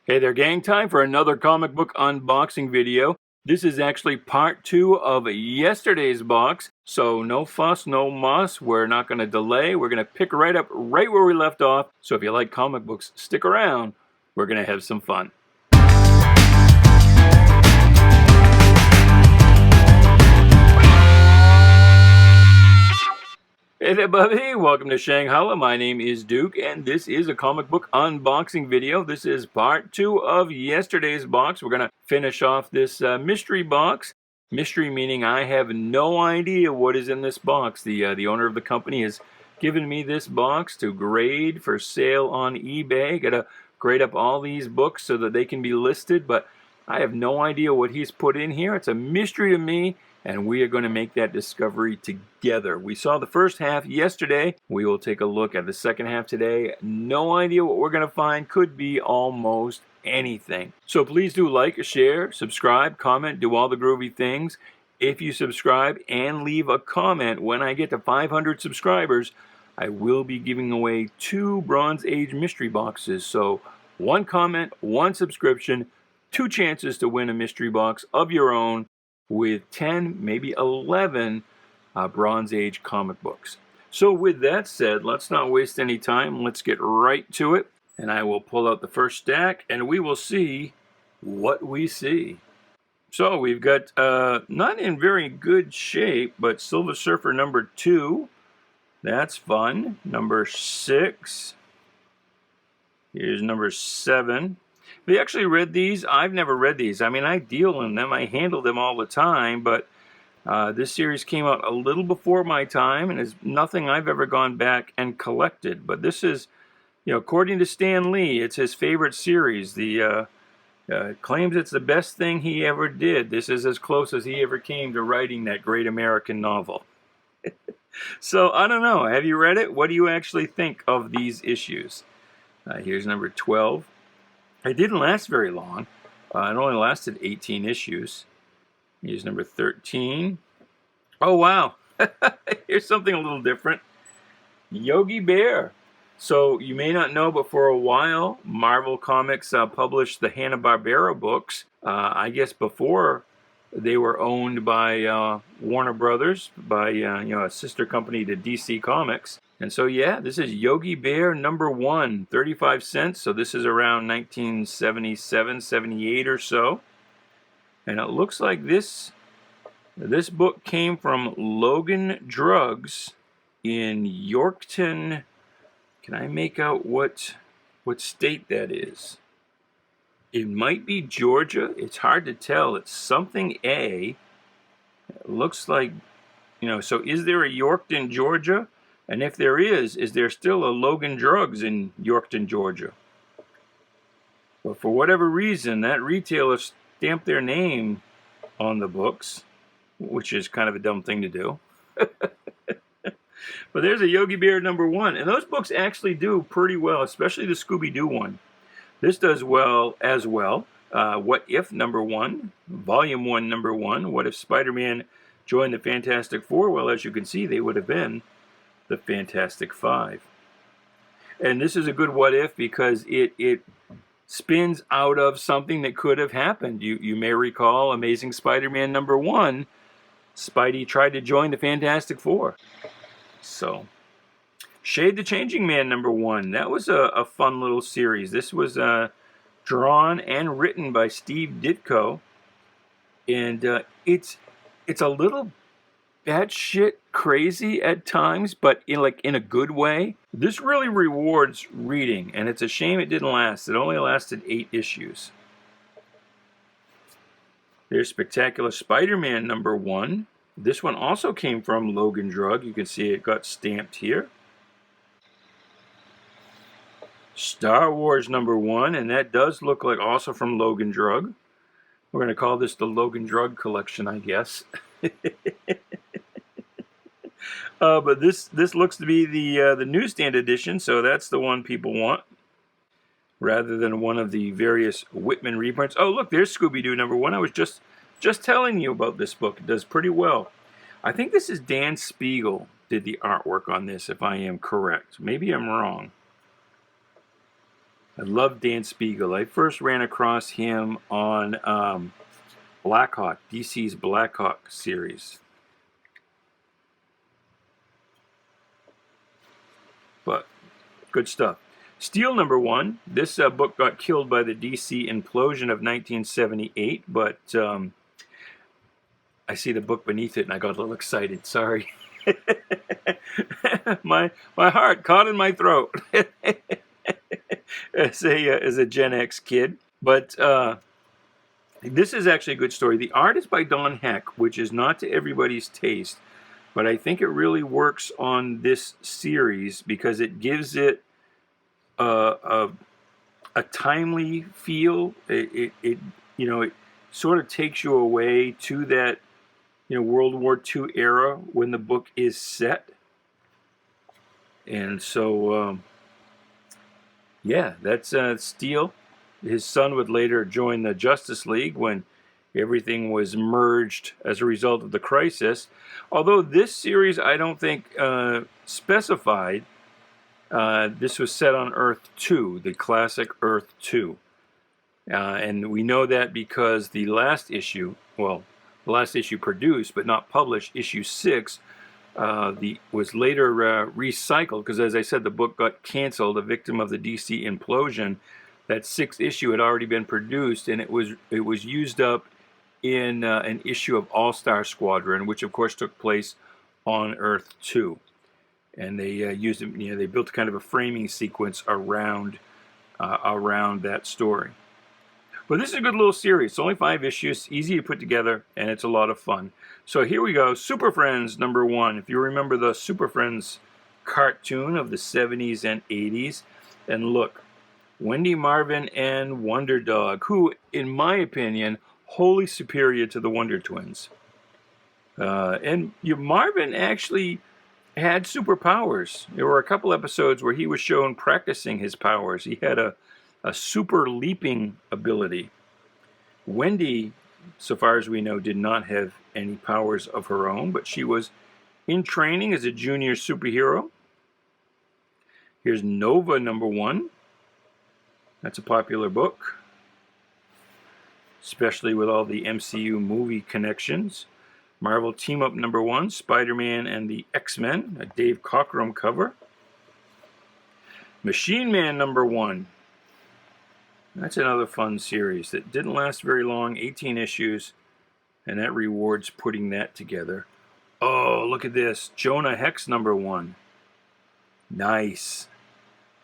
Hey there, gang. Time for another comic book unboxing video. This is actually part 2 of yesterday's box, so no fuss, no muss. We're not going to delay. We're going to pick right up right where we left off. So if you like comic books, stick around. We're going to have some fun. Hey there, Bubby. Welcome to Shanghai. My name is Duke, and this is a comic book unboxing video. This is part 2 of yesterday's box. We're going to finish off this mystery box. Mystery meaning I have no idea what is in this box. The owner of the company has given me this box to grade for sale on eBay. Got to grade up all these books so that they can be listed, but I have no idea what he's put in here. It's a mystery to me, and we are going to make that discovery together. We saw the first half yesterday. We will take a look at the second half today. No idea what we're going to find. Could be almost anything. So please do like, share, subscribe, comment, do all the groovy things. If you subscribe and leave a comment when I get to 500 subscribers, I will be giving away 2 Bronze Age mystery boxes. So 1 comment, 1 subscription, 2 chances to win a mystery box of your own, with 10, maybe 11 Bronze Age comic books. So with that said, let's not waste any time. Let's get right to it. And I will pull out the first stack, and we will see what we see. So we've got, not in very good shape, but Silver Surfer number 2. That's fun. Number 6. Here's number 7. Have you actually read these? I've never read these. I mean, I deal in them. I handle them all the time, but this series came out a little before my time and is nothing I've ever gone back and collected. But this is, according to Stan Lee, it's his favorite series. The claims it's the best thing he ever did. This is as close as he ever came to writing that great American novel. So, I don't know. Have you read it? What do you actually think of these issues? Here's number 12. It didn't last very long. It only lasted 18 issues. Here's number 13. Oh, wow. Here's something a little different. Yogi Bear. So you may not know, but for a while, Marvel Comics published the Hanna-Barbera books. I guess before they were owned by Warner Brothers, by a sister company to DC Comics. And so, yeah, this is Yogi Bear number 1, 35 cents. So this is around 1977, 78 or so. And it looks like this book came from Logan Drugs in Yorkton. Can I make out what state that is? It might be Georgia. It's hard to tell. It's something A. It looks like, so is there a Yorkton, Georgia? And if there is there still a Logan Drugs in Yorkton, Georgia? But for whatever reason, that retailer stamped their name on the books, which is kind of a dumb thing to do. But there's a Yogi Bear number 1. And those books actually do pretty well, especially the Scooby-Doo one. This does well as well. What If number 1, Volume 1 number 1. What if Spider-Man joined the Fantastic Four? Well, as you can see, they would have been the Fantastic Five. And this is a good what if because it spins out of something that could have happened. You may recall Amazing Spider-Man number 1. Spidey tried to join the Fantastic Four. So, Shade the Changing Man number 1. That was a fun little series. This was drawn and written by Steve Ditko. And it's a little batshit crazy at times, but in a good way. This really rewards reading, and it's a shame it didn't last. It only lasted 8 issues. There's Spectacular Spider-Man number 1. This one also came from Logan Drug. You can see it got stamped here. Star Wars number 1, and that does look like also from Logan Drug. We're going to call this the Logan Drug collection, I guess. But this looks to be the newsstand edition, so that's the one people want, rather than one of the various Whitman reprints. Oh, look, there's Scooby-Doo number 1. I was just telling you about this book. It does pretty well. I think this is Dan Spiegel did the artwork on this, if I am correct. Maybe I'm wrong. I love Dan Spiegel. I first ran across him on Blackhawk, DC's Blackhawk series. But good stuff. Steel #1. This book got killed by the DC implosion of 1978, but I see the book beneath it and I got a little excited. Sorry. my heart caught in my throat as a Gen X kid. But this is actually a good story. The art is by Don Heck, which is not to everybody's taste, but I think it really works on this series because it gives it a timely feel. It sort of takes you away to that World War II era when the book is set. And so yeah, that's Steel. His son would later join the Justice League when everything was merged as a result of the crisis. Although this series, I don't think specified, this was set on Earth 2, the classic Earth 2. And we know that because the last issue, well, the last issue produced but not published, issue 6, was later recycled because, as I said, the book got canceled, a victim of the DC implosion. That 6th issue had already been produced, and it was used up in an issue of All-Star Squadron, which of course took place on Earth 2. And they used it, they built kind of a framing sequence around that story. But this is a good little series. It's only 5 issues, easy to put together, and it's a lot of fun. So here we go, Super Friends #1. If you remember the Super Friends cartoon of the 70s and 80s, and look, Wendy Marvin and Wonder Dog, who, in my opinion, wholly superior to the Wonder Twins. And Marvin actually had superpowers. There were a couple episodes where he was shown practicing his powers. He had a super leaping ability. Wendy, so far as we know, did not have any powers of her own, but she was in training as a junior superhero. Here's Nova #1. That's a popular book, especially with all the MCU movie connections. Marvel Team Up #1, Spider-Man and the X-Men, a Dave Cockrum cover. Machine Man #1. That's another fun series that didn't last very long, 18 issues, and that rewards putting that together. Oh, look at this, Jonah Hex #1. Nice.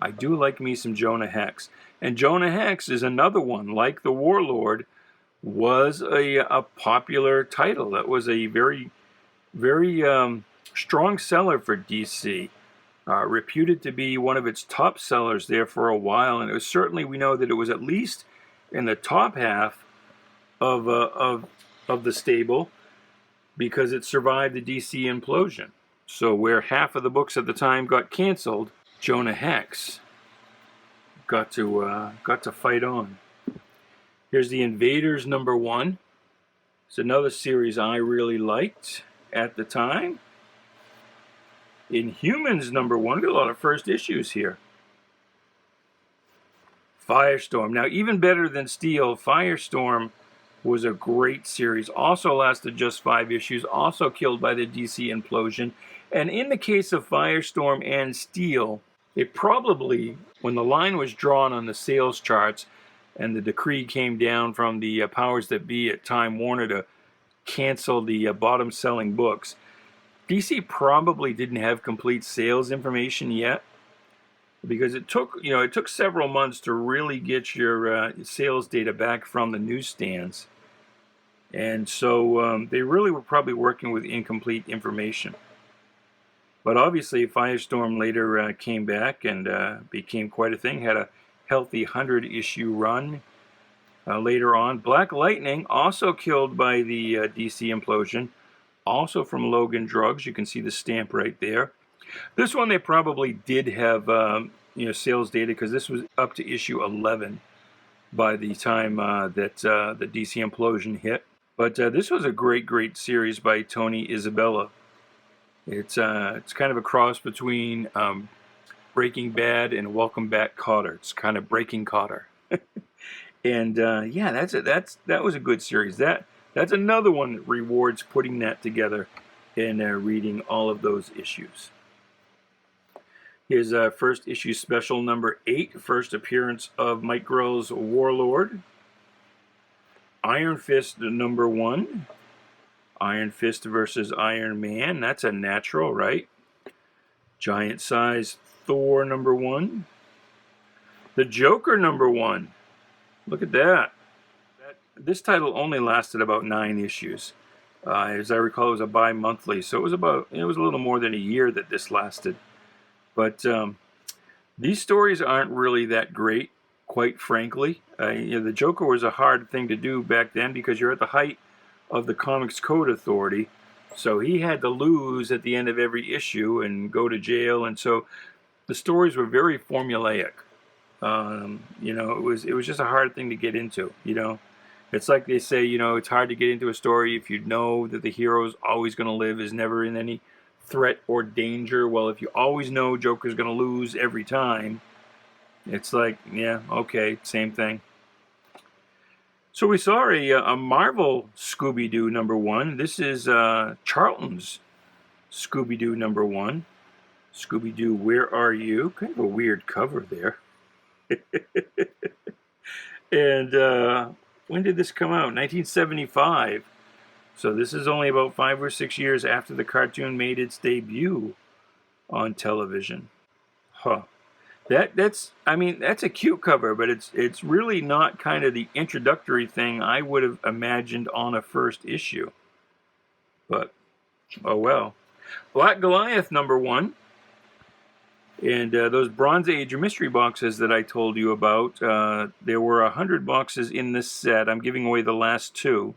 I do like me some Jonah Hex. And Jonah Hex is another one, like the Warlord, was a popular title. That was a very, very strong seller for DC. Reputed to be one of its top sellers there for a while, and it was certainly, we know that it was at least in the top half of the stable because it survived the DC implosion. So where half of the books at the time got canceled, Jonah Hex got to fight on. Here's the Invaders #1. It's another series I really liked at the time. Inhumans #1. Got a lot of first issues here. Firestorm. Now, even better than Steel, Firestorm was a great series. Also lasted just 5 issues. Also killed by the DC implosion. And in the case of Firestorm and Steel, it probably, when the line was drawn on the sales charts and the decree came down from the powers that be at Time Warner to cancel the bottom-selling books, DC probably didn't have complete sales information yet, because it took several months to really get your sales data back from the newsstands, and so they really were probably working with incomplete information. But obviously, Firestorm later came back and became quite a thing. Had a healthy 100-issue run later on. Black Lightning, also killed by the DC implosion. Also from Logan Drugs. You can see the stamp right there. This one they probably did have sales data, because this was up to issue 11 by the time that the DC implosion hit. But this was a great series by Tony Isabella. It's kind of a cross between Breaking Bad and Welcome Back Kotter. It's kind of breaking Kotter. And yeah, that was a good series. That's another one that rewards putting that together and reading all of those issues. Here's first issue special number 8, first appearance of Mike Grell's Warlord. Iron Fist number 1. Iron Fist versus Iron Man. That's a natural, right? Giant size Thor number 1. The Joker number 1. Look at that. This title only lasted about 9 issues. As I recall, it was a bi-monthly, so it was a little more than a year that this lasted. But these stories aren't really that great, quite frankly. The Joker was a hard thing to do back then because you're at the height of the Comics Code Authority, so he had to lose at the end of every issue and go to jail, and so the stories were very formulaic. It was just a hard thing to get into. It's like they say, it's hard to get into a story if you know that the hero's always going to live, is never in any threat or danger. Well, if you always know Joker's going to lose every time, it's like, yeah, okay, same thing. So we saw a Marvel Scooby-Doo number 1. This is Charlton's Scooby-Doo number 1. Scooby-Doo, Where Are You? Kind of a weird cover there. And when did this come out? 1975. So this is only about 5 or 6 years after the cartoon made its debut on television. Huh. That's a cute cover, but it's really not kind of the introductory thing I would have imagined on a first issue. But oh well. Black Goliath number 1. And those Bronze Age mystery boxes that I told you about, there were 100 boxes in this set. I'm giving away the last 2.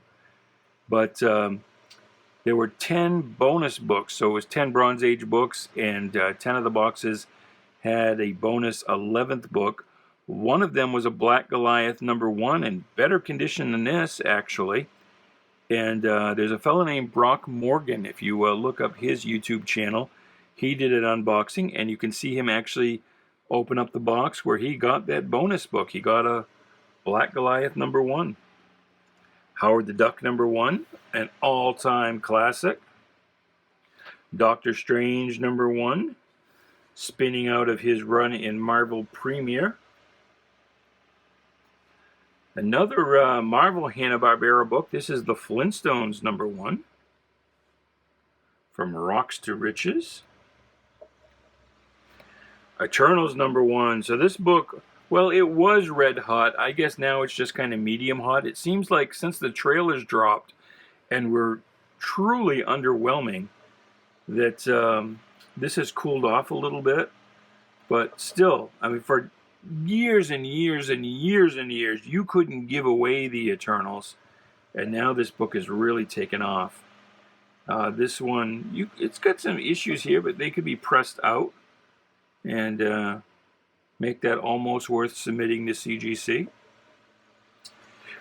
But there were 10 bonus books. So it was 10 Bronze Age books, and 10 of the boxes had a bonus 11th book. One of them was a Black Goliath number 1, in better condition than this, actually. And there's a fellow named Brock Morgan. If you look up his YouTube channel, he did an unboxing, and you can see him actually open up the box where he got that bonus book. He got a Black Goliath number 1. Howard the Duck number 1, an all-time classic. Doctor Strange number 1, spinning out of his run in Marvel Premiere. Another Marvel Hanna-Barbera book. This is the Flintstones number 1, From Rocks to Riches. Eternals number 1. So this book, well, it was red hot. I guess now it's just kind of medium hot. It seems like since the trailers dropped and were truly underwhelming, that this has cooled off a little bit. But still, for years and years and years and years, you couldn't give away the Eternals. And now this book has really taken off. This one, it's got some issues here, but they could be pressed out and make that almost worth submitting to CGC.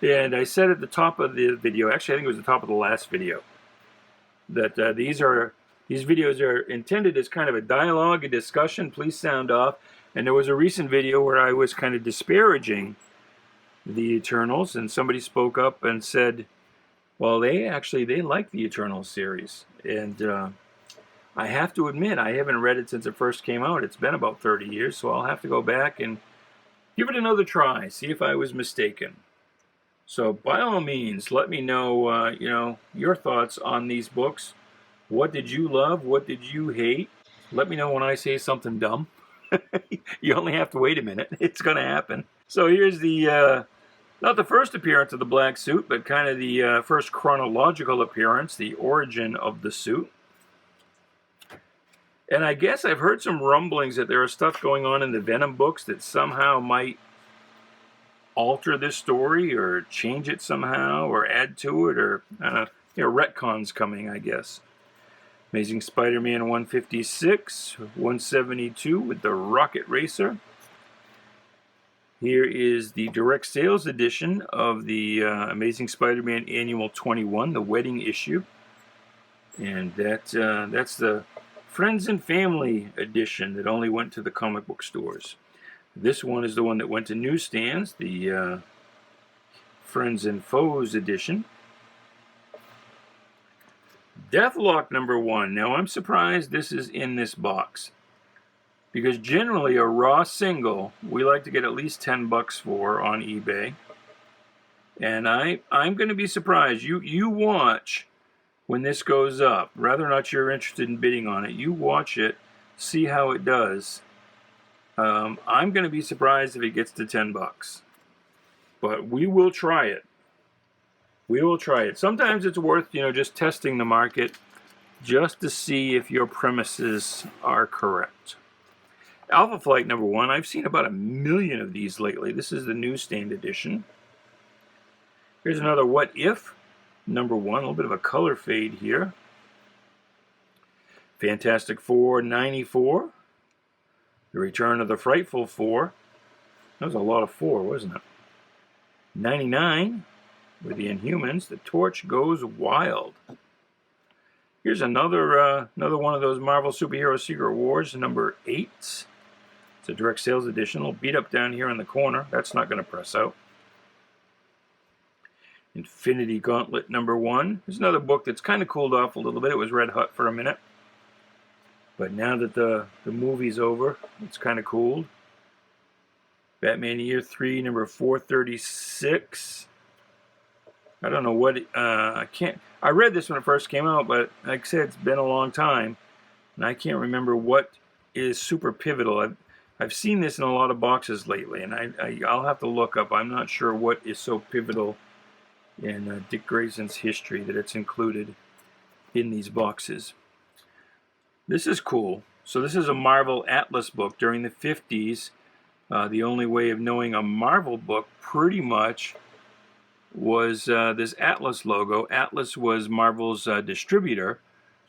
And I said at the top of the video, actually I think it was the top of the last video, that these videos are intended as kind of a dialogue, a discussion. Please sound off. And there was a recent video where I was kind of disparaging the Eternals, and somebody spoke up and said, well, they like the Eternals series. And I have to admit, I haven't read it since it first came out. It's been about 30 years, so I'll have to go back and give it another try, see if I was mistaken. So by all means, let me know, your thoughts on these books. What did you love? What did you hate? Let me know when I say something dumb. You only have to wait a minute. It's going to happen. So here's the, not the first appearance of the black suit, but kind of the first chronological appearance, the origin of the suit. And I guess I've heard some rumblings that there is stuff going on in the Venom books that somehow might alter this story or change it somehow or add to it, or retcons coming, I guess. Amazing Spider-Man 156, 172 with the Rocket Racer. Here is the direct sales edition of the Amazing Spider-Man Annual 21, the wedding issue. And that's the Friends and Family edition that only went to the comic book stores. This one is the one that went to newsstands, the Friends and Foes edition. Deathlock #1. Now I'm surprised this is in this box, because generally a raw single we like to get at least 10 bucks for on eBay. And I'm going to be surprised. You watch when this goes up. Whether or not you're interested in bidding on it, you watch it, see how it does. I'm going to be surprised if it gets to 10 bucks. But we will try it. We will try it. Sometimes it's worth, just testing the market just to see if your premises are correct. Alpha Flight #1. I've seen about 1 million of these lately. This is the newsstand edition. Here's another What If #1. A little bit of a color fade here. Fantastic Four '94. The Return of the Frightful Four. That was a lot of four, wasn't it? '99. With the Inhumans, The Torch Goes Wild. Here's another one of those Marvel Superhero Secret Wars, #8. It's a direct sales edition. A little beat up down here in the corner. That's not going to press out. Infinity Gauntlet #1. There's another book that's kind of cooled off a little bit. It was red hot for a minute. But now that the movie's over, it's kind of cooled. Batman Year 3, #436. I don't know what, I read this when it first came out, but like I said, it's been a long time, and I can't remember what is super pivotal. I've seen this in a lot of boxes lately, and I'll have to look up. I'm not sure what is so pivotal in Dick Grayson's history that it's included in these boxes. This is cool. So this is a Marvel Atlas book during the 50s. The only way of knowing a Marvel book pretty much was this Atlas logo. Atlas was Marvel's distributor,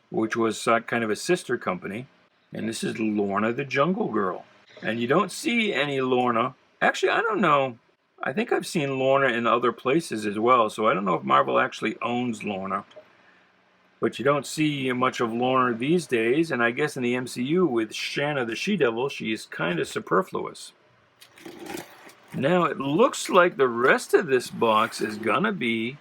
which was kind of a sister company. And this is Lorna the Jungle Girl. And you don't see any Lorna. Actually, I don't know. I think I've seen Lorna in other places as well, so I don't know if Marvel actually owns Lorna. But you don't see much of Lorna these days, and I guess in the MCU with Shanna the She-Devil, she's kind of superfluous. Now it looks like the rest of this box is gonna be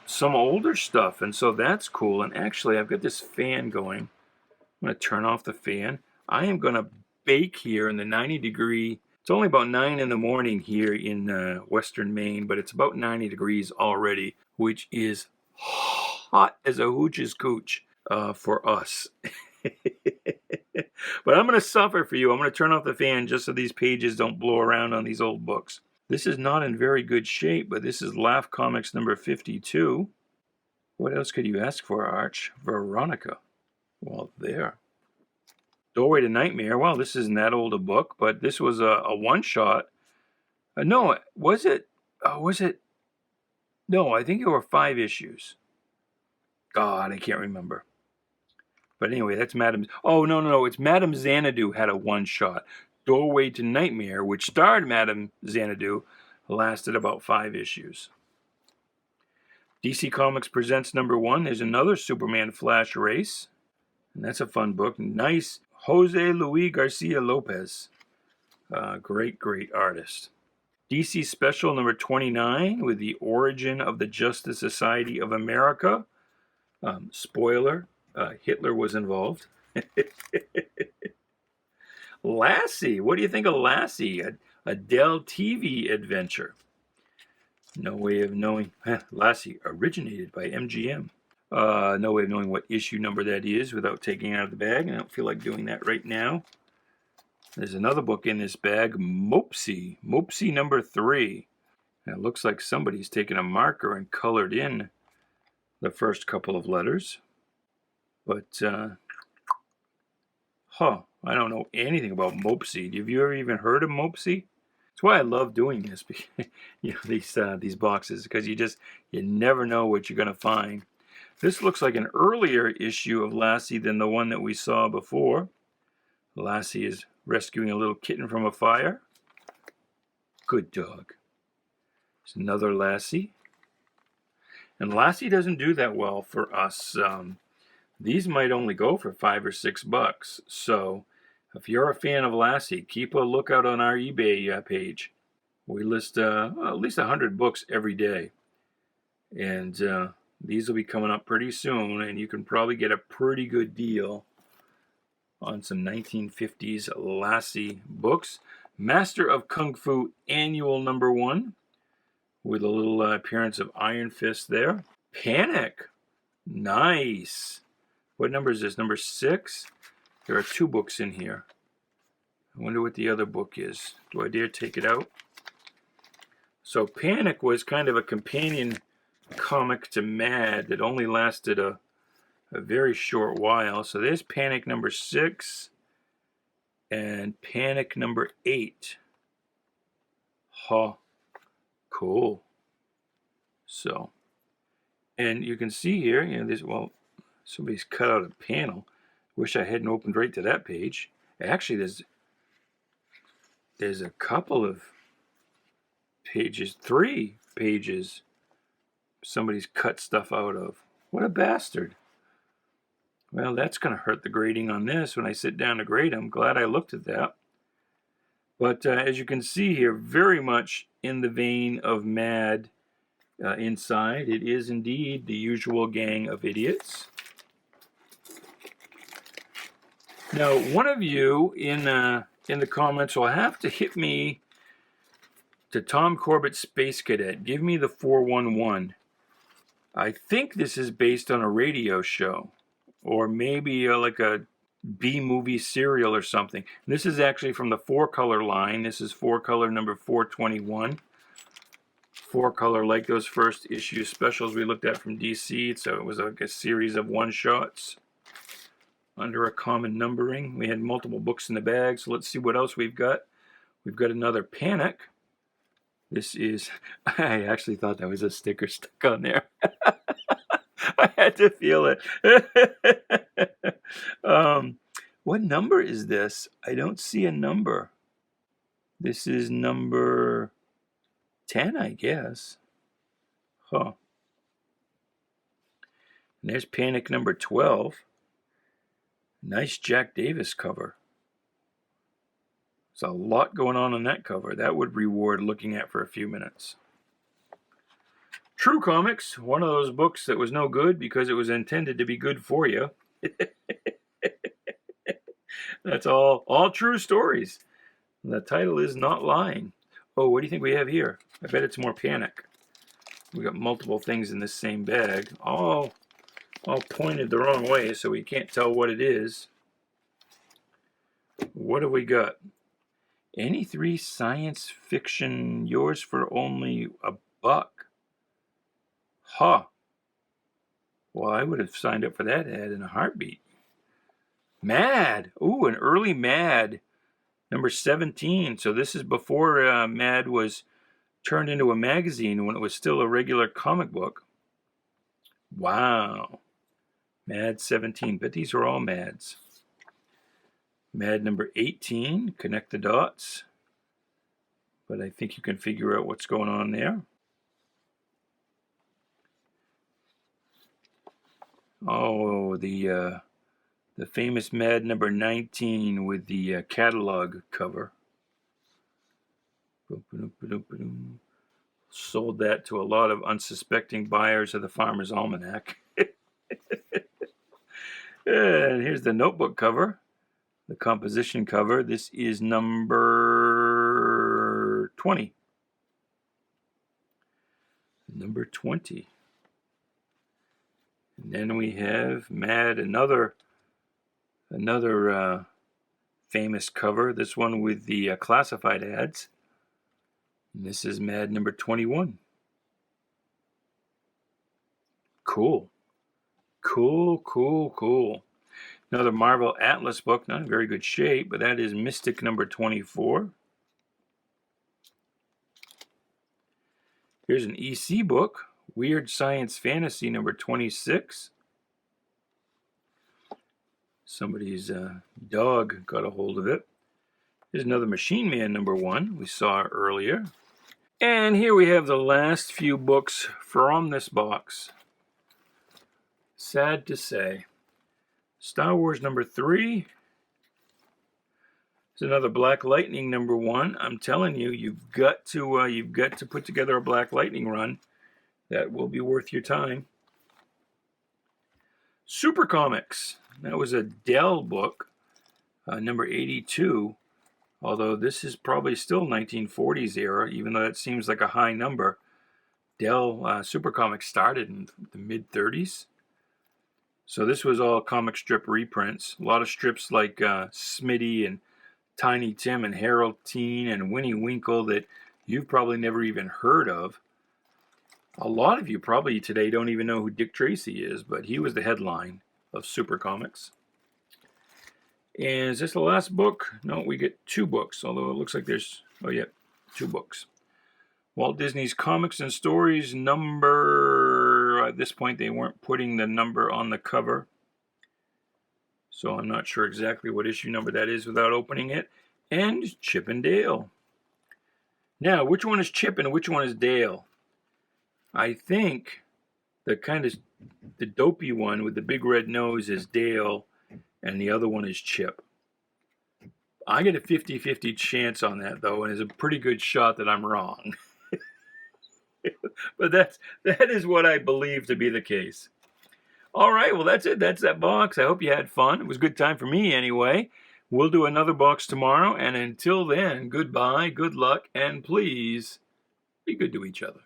some older stuff, and so that's cool. And actually, I've got this fan going. I'm gonna turn off the fan. I am gonna bake here in the 90-degree. It's only about 9 in the morning here in western Maine, but it's about 90 degrees already, which is hot as a hooch's cooch for us. But I'm going to suffer for you. I'm going to turn off the fan just so these pages don't blow around on these old books. This is not in very good shape, but this is Laugh Comics #52. What else could you ask for, Arch? Veronica. Well, there. Doorway to Nightmare. Well, this isn't that old a book, but this was a one-shot. No, was it? Was it? No, I think there were 5 issues. God, I can't remember. But anyway, that's Madame... Oh, no. It's Madame Xanadu had a one-shot. Doorway to Nightmare, which starred Madame Xanadu, lasted about 5 issues. DC Comics Presents #1. There's another Superman Flash race. And that's a fun book. Nice. Jose Luis Garcia Lopez. Great artist. DC Special #29 with the origin of the Justice Society of America. Spoiler, Hitler was involved. Lassie, what do you think of Lassie? A Dell TV adventure. No way of knowing. Lassie originated by MGM. No way of knowing what issue number that is without taking it out of the bag. I don't feel like doing that right now. There's another book in this bag, Mopsy #3. And it looks like somebody's taken a marker and colored in the first couple of letters. But, I don't know anything about Mopsy. Have you ever even heard of Mopsy? That's why I love doing this, these boxes, because you never know what you're going to find. This looks like an earlier issue of Lassie than the one that we saw before. Lassie is rescuing a little kitten from a fire. Good dog. There's another Lassie. And Lassie doesn't do that well for us These might only go for $5 or $6. So if you're a fan of Lassie, keep a lookout on our eBay page. We list at least 100 books every day. And these will be coming up pretty soon, and you can probably get a pretty good deal on some 1950s Lassie books. Master of Kung Fu Annual #1, with a little appearance of Iron Fist there. Panic. Nice. What number is this? Number 6? There are 2 books in here. I wonder what the other book is. Do I dare take it out? So Panic was kind of a companion comic to Mad that only lasted a very short while. So there's Panic number 6 and Panic number 8. Huh. Cool. So, and you can see here, you know, this, well, somebody's cut out a panel. Wish I hadn't opened right to that page. Actually, there's a couple of pages, 3 pages somebody's cut stuff out of. What a bastard. Well, that's going to hurt the grading on this when I sit down to grade. I'm glad I looked at that. But as you can see here, very much in the vein of Mad inside. It is indeed the usual gang of idiots. Now, one of you in the comments will have to hit me to Tom Corbett's Space Cadet. Give me the 411. I think this is based on a radio show, or maybe like a B-movie serial or something. This is actually from the 4-color line. This is 4-color number 421. 4-color, like those first issue specials we looked at from DC. So it was like a series of one-shots under a common numbering. We had multiple books in the bag, so let's see what else we've got. We've got another Panic. This is, I actually thought that was a sticker stuck on there. I had to feel it. What number is this? I don't see a number. This is number 10, I guess. Huh. And there's Panic number 12. Nice Jack Davis cover. There's a lot going on that cover. That would reward looking at for a few minutes. True Comics, one of those books that was no good because it was intended to be good for you. That's all true stories. The title is not lying. Oh, what do you think we have here? I bet it's more Panic. We got multiple things in this same bag, all pointed the wrong way, so we can't tell what it is. What have we got? Any 3 science fiction, yours for only $1. Huh. Well, I would have signed up for that ad in a heartbeat. Mad. Ooh, an early Mad. Number 17. So this is before Mad was turned into a magazine, when it was still a regular comic book. Wow. Mad 17. But these are all Mads. Mad number 18. Connect the dots. But I think you can figure out what's going on there. Oh, the famous Mad number 19 with the catalog cover. Sold that to a lot of unsuspecting buyers of the Farmer's Almanac. And here's the notebook cover, the composition cover. This is number 20. Number 20. And then we have Mad, another famous cover. This one with the classified ads. And this is Mad number 21. Cool. Cool. Another Marvel Atlas book, not in very good shape, but that is Mystic number 24. Here's an EC book, Weird Science Fantasy number 26. Somebody's dog got a hold of it. Here's another Machine Man number 1 we saw earlier. And here we have the last few books from this box. Sad to say. Star Wars #3. It's another Black Lightning #1. I'm telling you, you've got to put together a Black Lightning run. That will be worth your time. Super Comics. That was a Dell book, #82. Although this is probably still 1940s era, even though that seems like a high number. Dell Super Comics started in the mid-30s. So this was all comic strip reprints. A lot of strips like Smitty and Tiny Tim and Harold Teen and Winnie Winkle that you've probably never even heard of. A lot of you probably today don't even know who Dick Tracy is, but he was the headline of Super Comics. And is this the last book? No, we get 2 books, although it looks like there's, oh yeah, 2 books. Walt Disney's Comics and Stories number, at this point they weren't putting the number on the cover, so I'm not sure exactly what issue number that is without opening it. And Chip and Dale. Now, which one is Chip and which one is Dale? I think the dopey one with the big red nose is Dale, and the other one is Chip. I get a 50-50 chance on that, though, and it's a pretty good shot that I'm wrong. But that is what I believe to be the case. All right, well, that's it. That's that box. I hope you had fun. It was a good time for me anyway. We'll do another box tomorrow, and until then, goodbye, good luck, and please be good to each other.